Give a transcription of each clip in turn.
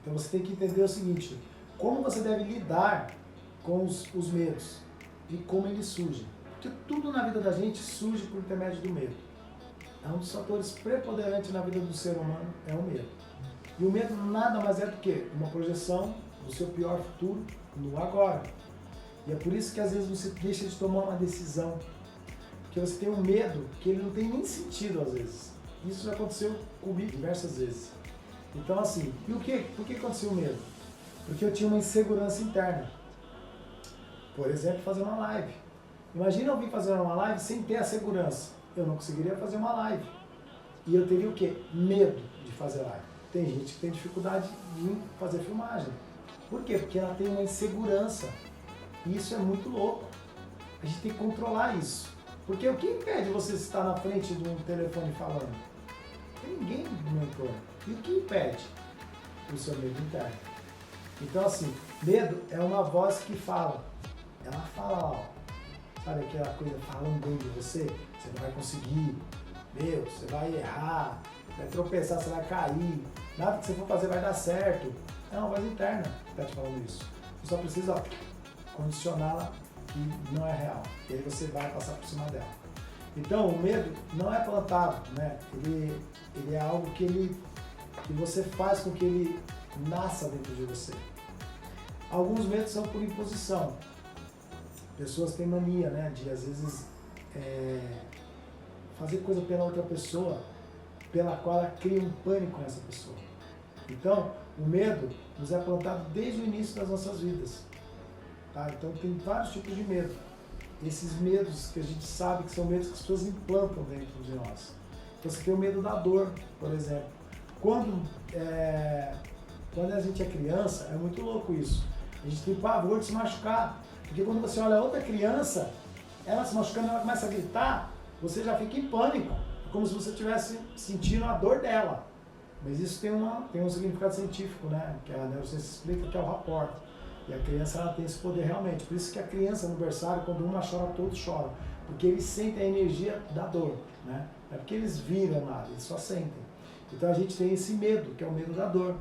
Então você tem que entender o seguinte, como você deve lidar com os medos e como eles surgem. Porque tudo na vida da gente surge por intermédio do medo. É um dos fatores preponderantes na vida do ser humano, é o medo. E o medo nada mais é do que uma projeção do seu pior futuro no agora. E é por isso que às vezes você deixa de tomar uma decisão, porque você tem um medo que ele não tem nem sentido às vezes. Isso já aconteceu comigo diversas vezes. Então assim, e o que? Por que aconteceu o medo? Porque eu tinha uma insegurança interna. Por exemplo, fazer uma live. Imagina eu vir fazer uma live sem ter a segurança. Eu não conseguiria fazer uma live. E eu teria o quê? Medo de fazer live. Tem gente que tem dificuldade de fazer filmagem. Por quê? Porque ela tem uma insegurança. E isso é muito louco. A gente tem que controlar isso. Porque o que impede você estar na frente de um telefone falando? Não tem ninguém no entorno. E o que impede? O seu medo interno. Então assim, medo é uma voz que fala. Ela fala, ó, sabe aquela coisa falando dentro de você? Você não vai conseguir, você vai errar, vai tropeçar, você vai cair, nada que você for fazer vai dar certo. É uma voz interna que está te falando isso. Você só precisa, ó, condicioná-la que não é real. E aí você vai passar por cima dela. Então, o medo não é plantado, né? Ele é algo que você faz com que ele nasça dentro de você. Alguns medos são por imposição. Pessoas têm mania, né, de às vezes fazer coisa pela outra pessoa, pela qual ela cria um pânico nessa pessoa. Então, o medo nos é plantado desde o início das nossas vidas. Tá? Então, tem vários tipos de medo. Esses medos que a gente sabe que são medos que as pessoas implantam dentro de nós. Então, você tem o medo da dor, por exemplo. Quando a gente é criança, é muito louco isso. A gente tem pavor de se machucar. Porque quando você olha outra criança, ela se machucando, ela começa a gritar, você já fica em pânico. É como se você estivesse sentindo a dor dela. Mas isso tem um significado científico, né? Que a neurociência explica, que é o rapport. E a criança ela tem esse poder realmente. Por isso que a criança no berçário, quando uma chora, todos choram. Porque eles sentem a energia da dor, né? Não é porque eles viram nada, eles só sentem. Então a gente tem esse medo, que é o medo da dor.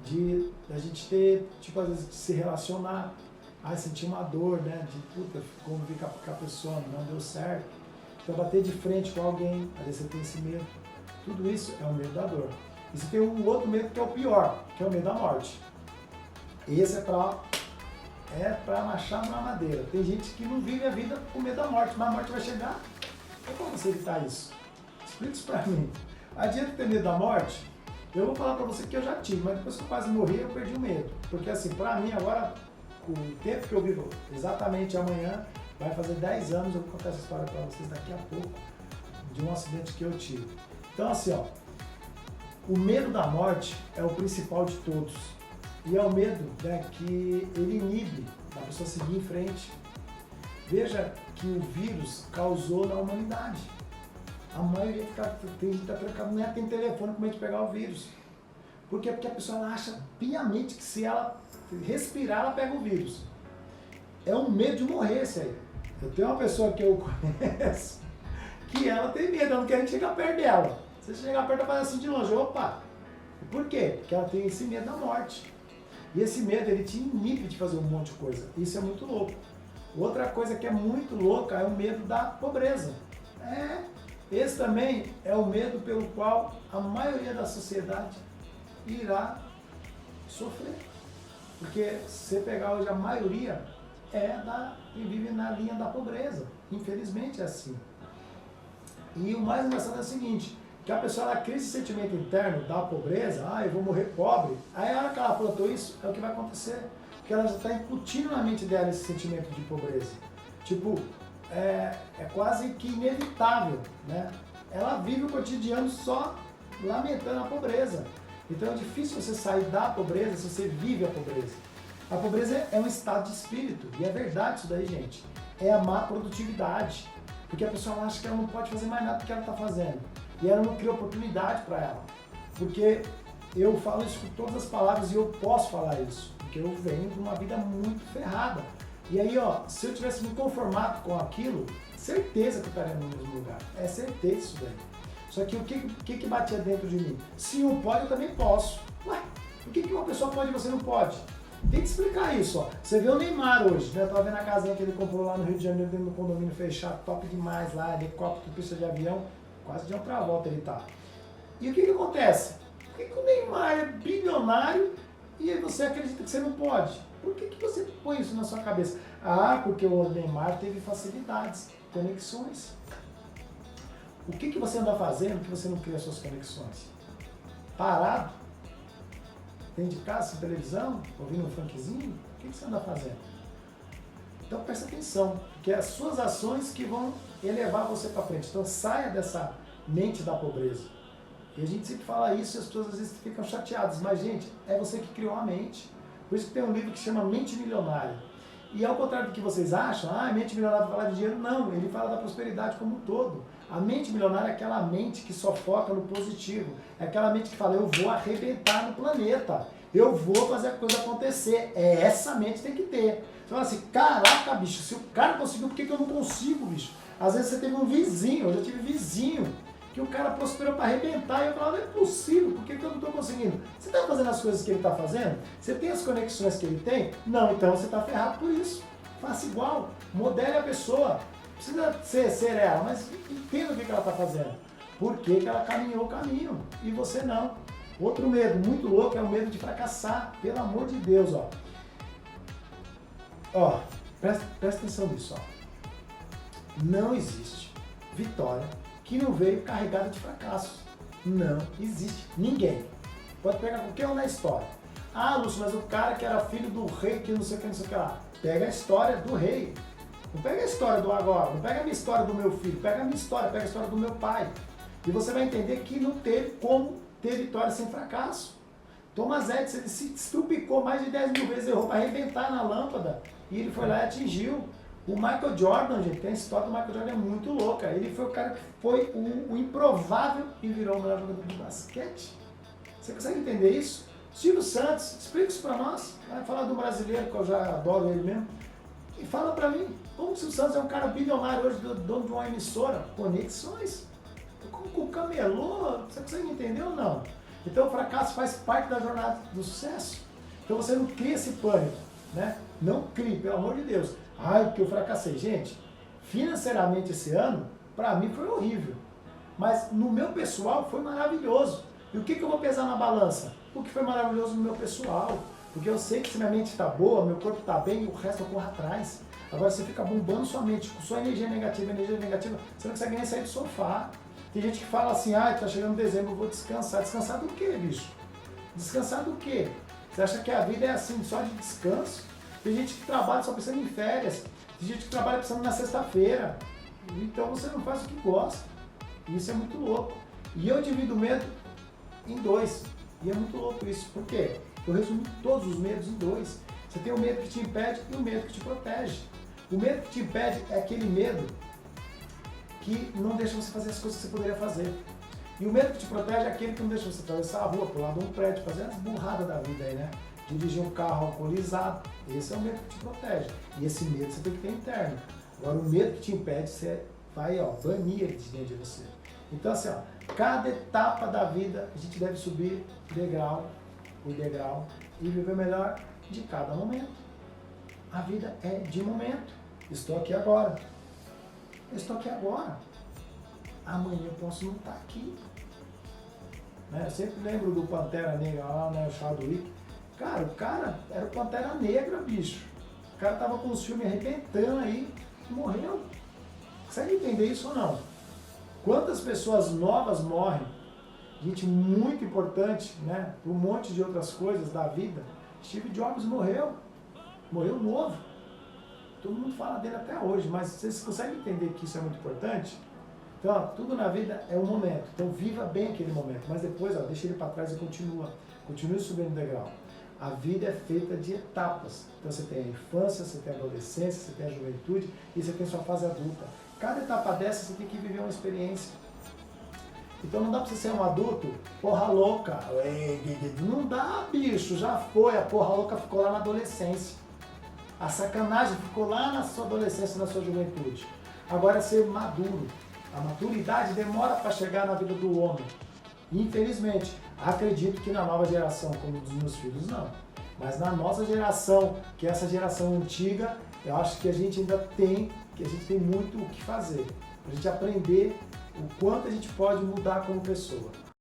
De a gente ter, tipo, às vezes, de se relacionar. Sentir uma dor, né? De puta, conviver com a pessoa, não deu certo. Então bater de frente com alguém, às vezes você tem esse medo. Tudo isso é o medo da dor. E você tem um outro medo que é o pior, que é o medo da morte. Esse é pra machado na madeira. Tem gente que não vive a vida com medo da morte, mas a morte vai chegar. E como você evitar isso? Explica isso pra mim. Adianta ter medo da morte? Eu vou falar pra você que eu já tive, mas depois que eu quase morri, eu perdi o medo. Porque assim, pra mim agora, o tempo que eu vivo, exatamente amanhã, vai fazer 10 anos, eu vou contar essa história pra vocês daqui a pouco, de um acidente que eu tive. Então assim, ó, o medo da morte é o principal de todos. E é o medo, né, que ele inibe a pessoa seguir em frente. Veja que o vírus causou na humanidade. A maioria tem gente que está trancada, nem tem telefone como é que pegar o vírus. Por quê? Porque a pessoa ela acha piamente que se ela respirar, ela pega o vírus. É um medo de morrer esse aí. Eu tenho uma pessoa que eu conheço que ela tem medo, ela não quer nem chegar perto dela. Se você chegar perto, ela faz assim de longe, opa! Por quê? Porque ela tem esse medo da morte. E esse medo, ele te inibe de fazer um monte de coisa. Isso é muito louco. Outra coisa que é muito louca é o medo da pobreza. Esse também é o medo pelo qual a maioria da sociedade irá sofrer. Porque se você pegar hoje a maioria que vive na linha da pobreza. Infelizmente é assim. E o mais engraçado é o seguinte, que a pessoa ela cria esse sentimento interno da pobreza, eu vou morrer pobre. Aí a hora que ela plantou isso, é o que vai acontecer. Porque ela já está incutindo na mente dela esse sentimento de pobreza. Tipo, é quase que inevitável, né? Ela vive o cotidiano só lamentando a pobreza. Então é difícil você sair da pobreza se você vive a pobreza. A pobreza é um estado de espírito, e é verdade isso daí, gente. É a má produtividade, porque a pessoa acha que ela não pode fazer mais nada do que ela está fazendo. E ela não cria oportunidade para ela. Porque eu falo isso com todas as palavras e eu posso falar isso, porque eu venho de uma vida muito ferrada. E aí, se eu tivesse me conformado com aquilo, certeza que eu estaria no mesmo lugar. É certeza isso daí. Só que o que batia dentro de mim? Se um pode, eu também posso. Ué, Por que uma pessoa pode e você não pode? Tem que explicar isso, ó. Você vê o Neymar hoje, né? Eu tava vendo a casinha que ele comprou lá no Rio de Janeiro, dentro do condomínio fechado, top demais lá, helicóptero, pista de avião, quase de outra volta ele tá. E o que acontece? Por que o Neymar é bilionário e você acredita que você não pode? Por que você põe isso na sua cabeça? Ah, porque o Neymar teve facilidades, conexões. O que você anda fazendo que você não cria suas conexões? Parado? Dentro de casa, assistindo televisão, ouvindo um funkzinho? O que você anda fazendo? Então presta atenção, porque é as suas ações que vão elevar você para frente. Então saia dessa mente da pobreza. E a gente sempre fala isso e as pessoas às vezes ficam chateadas. Mas, gente, é você que criou a mente. Por isso que tem um livro que chama Mente Milionária. E ao contrário do que vocês acham, mente milionária vai falar de dinheiro, não, ele fala da prosperidade como um todo. A mente milionária é aquela mente que só foca no positivo, é aquela mente que fala, eu vou arrebentar no planeta, eu vou fazer a coisa acontecer, é essa mente que tem que ter. Você fala assim, caraca bicho, se o cara conseguiu, por que eu não consigo, bicho? Às vezes você teve um vizinho, eu já tive vizinho, que o cara prosperou para arrebentar, e eu falava, não é possível, por que eu não estou conseguindo? Você está fazendo as coisas que ele está fazendo? Você tem as conexões que ele tem? Não, então você está ferrado por isso. Faça igual, modele a pessoa. Não precisa ser ela, mas entenda o que ela está fazendo. Por que ela caminhou o caminho e você não? Outro medo muito louco é o medo de fracassar, pelo amor de Deus, ó. Ó, presta atenção nisso, ó. Não existe vitória que não veio carregada de fracassos. Não existe. Ninguém. Pode pegar qualquer um na história. Ah, Lúcio, mas o cara que era filho do rei, que não sei o que, não sei o que lá. Pega a história do rei. Não pega a história do agora, não pega a minha história do meu filho, pega a minha história, pega a história do meu pai. E você vai entender que não teve como ter vitória sem fracasso. Thomas Edison, ele se estrupicou mais de 10 mil vezes, errou para arrebentar na lâmpada. E ele foi lá e atingiu. O Michael Jordan, gente, tem a história do Michael Jordan, é muito louca. Ele foi o cara que foi o improvável e virou o melhor jogador de basquete. Você consegue entender isso? Silvio Santos, explica isso para nós. Vai falar do brasileiro, que eu já adoro ele mesmo. E fala para mim, como o Silvio Santos é um cara bilionário hoje, dono de uma emissora? Conexões. Como o camelô, você consegue entender ou não? Então o fracasso faz parte da jornada do sucesso. Então você não cria esse pânico, né? Não crie, pelo amor de Deus. Ai, porque eu fracassei. Gente, financeiramente esse ano, para mim foi horrível. Mas no meu pessoal foi maravilhoso. E o que eu vou pesar na balança? O que foi maravilhoso no meu pessoal. Porque eu sei que se minha mente está boa, meu corpo está bem, o resto eu corro atrás. Agora você fica bombando sua mente com sua energia negativa, você não consegue nem sair do sofá. Tem gente que fala assim, tá chegando dezembro, eu vou descansar. Descansar do quê, bicho? Descansar do quê? Você acha que a vida é assim, só de descanso? Tem gente que trabalha só pensando em férias. Tem gente que trabalha pensando na sexta-feira. Então você não faz o que gosta. E isso é muito louco. E eu divido o medo em dois. E é muito louco isso. Por quê? Eu resumo todos os medos em dois. Você tem o medo que te impede e o medo que te protege. O medo que te impede é aquele medo que não deixa você fazer as coisas que você poderia fazer. E o medo que te protege é aquele que não deixa você atravessar a rua, pular de um prédio, fazer as burradas da vida aí, né? Dirigir um carro alcoolizado. Esse é o medo que te protege. E esse medo você tem que ter interno. Agora, o medo que te impede, você vai, banir ele de dentro de você. Então, assim, cada etapa da vida a gente deve subir degrau por degrau e viver melhor de cada momento. A vida é de momento. Estou aqui agora. Estou aqui agora. Amanhã eu posso não estar aqui. Né? Eu sempre lembro do Pantera Negra lá, né, o Chadwick. Cara, o cara era o Pantera Negra, bicho. O cara tava com os filmes arrebentando aí e morreu. Consegue entender isso ou não? Quantas pessoas novas morrem? Gente muito importante, né? Por um monte de outras coisas da vida. Steve Jobs morreu. Morreu novo. Todo mundo fala dele até hoje, mas vocês conseguem entender que isso é muito importante? Então, tudo na vida é um momento. Então, viva bem aquele momento. Mas depois, deixa ele para trás e continua. Continue subindo o degrau. A vida é feita de etapas. Então, você tem a infância, você tem a adolescência, você tem a juventude e você tem a sua fase adulta. Cada etapa dessa, você tem que viver uma experiência. Então, não dá para você ser um adulto porra louca. Não dá, bicho. Já foi. A porra louca ficou lá na adolescência. A sacanagem ficou lá na sua adolescência, na sua juventude. Agora é ser maduro. A maturidade demora para chegar na vida do homem. Infelizmente, acredito que na nova geração, como dos meus filhos, não. Mas na nossa geração, que é essa geração antiga, eu acho que a gente ainda tem, muito o que fazer. Para a gente aprender o quanto a gente pode mudar como pessoa.